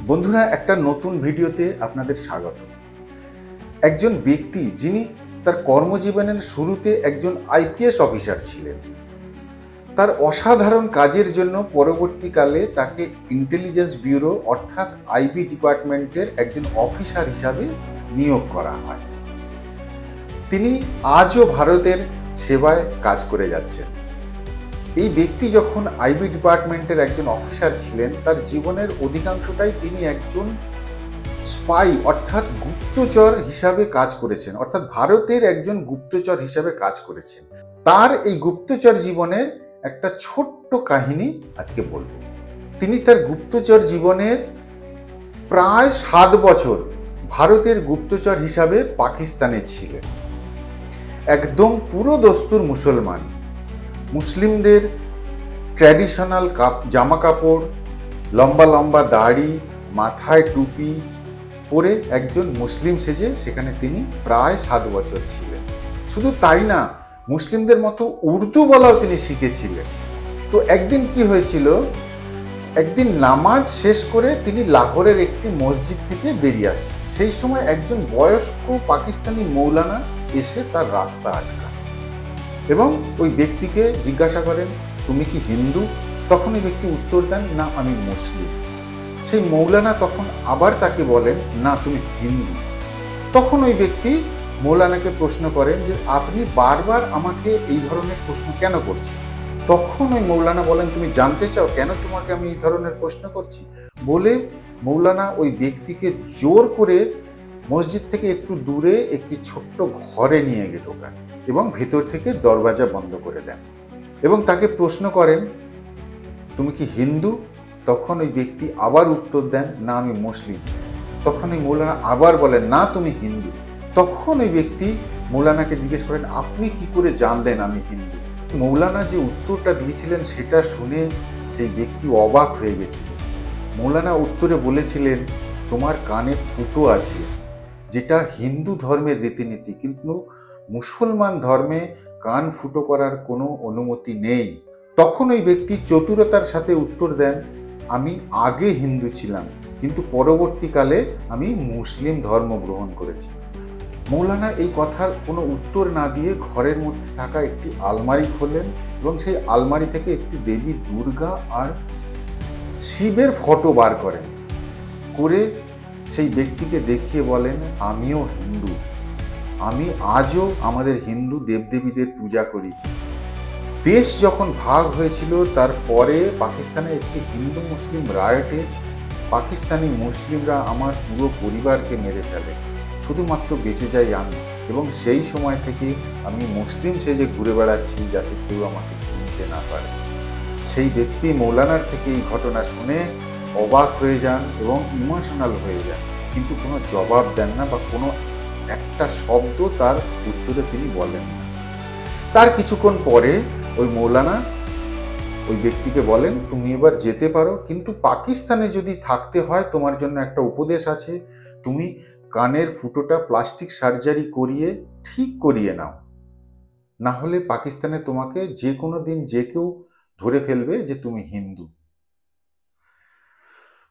বন্ধুরা, একটা নতুন ভিডিওতে আপনাদের স্বাগত। একজন ব্যক্তি যিনি তার কর্মজীবনের শুরুতে একজন আইপিএস অফিসার ছিলেন, তার অসাধারণ কাজের জন্য পরবর্তীকালে তাকে ইন্টেলিজেন্স ব্যুরো অর্থাৎ আইবি ডিপার্টমেন্টের একজন অফিসার হিসাবে নিয়োগ করা হয়। তিনি আজও ভারতের সেবায় কাজ করে যাচ্ছেন। এই ব্যক্তি যখন আইবি ডিপার্টমেন্টের একজন অফিসার ছিলেন, তার জীবনের অধিকাংশটাই তিনি একজন স্পাই অর্থাৎ গুপ্তচর হিসাবে কাজ করেছেন, অর্থাৎ ভারতের একজন গুপ্তচর হিসাবে কাজ করেছেন। তার এই গুপ্তচর জীবনের একটা ছোট্ট কাহিনী আজকে বলবো। তিনি তার গুপ্তচর জীবনের প্রায় 7 বছর ভারতের গুপ্তচর হিসাবে পাকিস্তানে ছিলেন। একদম পুরো দস্তুর মুসলমান, মুসলিমদের ট্র্যাডিশনাল জামা কাপড়, লম্বা লম্বা দাড়ি, মাথায় টুপি পরে একজন মুসলিম সেজে সেখানে তিনি প্রায় 7 বছর ছিলেন। শুধু তাই না, মুসলিমদের মতো উর্দু বলাও তিনি শিখেছিলেন। তো একদিন কি হয়েছিল, একদিন নামাজ শেষ করে তিনি লাহোরের একটি মসজিদ থেকে বেরিয়ে আসেন। সেই সময় একজন বয়স্ক পাকিস্তানি মৌলানা এসে তার রাস্তা আটকান এবং ওই ব্যক্তিকে জিজ্ঞাসা করেন, তুমি কি হিন্দু? তখন ওই ব্যক্তি উত্তর দেন, না আমি মুসলিম। সেই মৌলানা তখন আবার তাকে বলেন, না তুমি হিন্দু। তখন ওই ব্যক্তি মৌলানাকে প্রশ্ন করেন যে আপনি বারবার আমাকে এই ধরনের প্রশ্ন কেন করছেন? তখন ওই মৌলানা বলেন, তুমি জানতে চাও কেন তোমাকে আমি এই ধরনের প্রশ্ন করছি? বলে মৌলানা ওই ব্যক্তিকে জোর করে মসজিদ থেকে একটু দূরে একটি ছোট্ট ঘরে নিয়ে গিয়ে ঢোকান এবং ভেতর থেকে দরজা বন্ধ করে দেন এবং তাকে প্রশ্ন করেন, তুমি কি হিন্দু? তখন ওই ব্যক্তি আবার উত্তর দেন, না আমি মুসলিম। তখন ওই মৌলানা আবার বলেন, না তুমি হিন্দু। তখন ওই ব্যক্তি মৌলানাকে জিজ্ঞেস করেন, আপনি কি করে জানলেন আমি হিন্দু? মৌলানা যে উত্তরটা দিয়েছিলেন সেটা শুনে সেই ব্যক্তি অবাক হয়ে গেছিল। মৌলানা উত্তরে বলেছিলেন, তোমার কানে ফুটো আছে, যেটা হিন্দু ধর্মের রীতিনীতি, কিন্তু মুসলমান ধর্মে কান ফুটো করার কোনো অনুমতি নেই। তখন ওই ব্যক্তি চতুরতার সাথে উত্তর দেন, আমি আগে হিন্দু ছিলাম, কিন্তু পরবর্তীকালে আমি মুসলিম ধর্ম গ্রহণ করেছি। মৌলানা এই কথার কোনো উত্তর না দিয়ে ঘরের মধ্যে থাকা একটি আলমারি খোলেন এবং সেই আলমারি থেকে একটি দেবী দুর্গা আর শিবের ফটো বার করেন, করে সেই ব্যক্তিকে দেখিয়ে বলেন, আমিও হিন্দু, আমি আজও আমাদের হিন্দু দেবদেবীদের পূজা করি। দেশ যখন ভাগ হয়েছিল তারপরে পাকিস্তানে একটি হিন্দু মুসলিম রায়টে পাকিস্তানি মুসলিমরা আমার পুরো পরিবারকে মেরে ফেলে, শুধুমাত্র বেঁচে যাই আমি, এবং সেই সময় থেকে আমি মুসলিম সেজে ঘুরে বেড়াচ্ছি যাতে কেউ আমাকে চিনতে না পারে। সেই ব্যক্তি মৌলানার থেকে এই ঘটনা শুনে অবাক হয়ে যান এবং ইমোশনাল হয়ে যান, কিন্তু কোনো জবাব দেন না বা কোনো একটা শব্দ তার উত্তরে তিনি বলেন না। তার কিছুক্ষণ পরে ওই মৌলানা ওই ব্যক্তিকে বলেন, তুমি এবার যেতে পারো, কিন্তু পাকিস্তানে যদি থাকতে হয় তোমার জন্য একটা উপদেশ আছে, তুমি কানের ফুটোটা প্লাস্টিক সার্জারি করিয়ে ঠিক করিয়ে নাও, না হলে পাকিস্তানে তোমাকে যে কোনো দিন যে কেউ ধরে ফেলবে যে তুমি হিন্দু।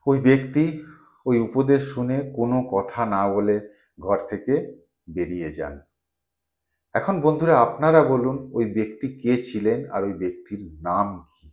ওই ব্যক্তি ওই উপদেশ শুনে কোনো কথা না বলে ঘর থেকে বেরিয়ে যান। এখন বন্ধুরা, আপনারা বলুন ওই ব্যক্তি কে ছিলেন আর ওই ব্যক্তির নাম কি?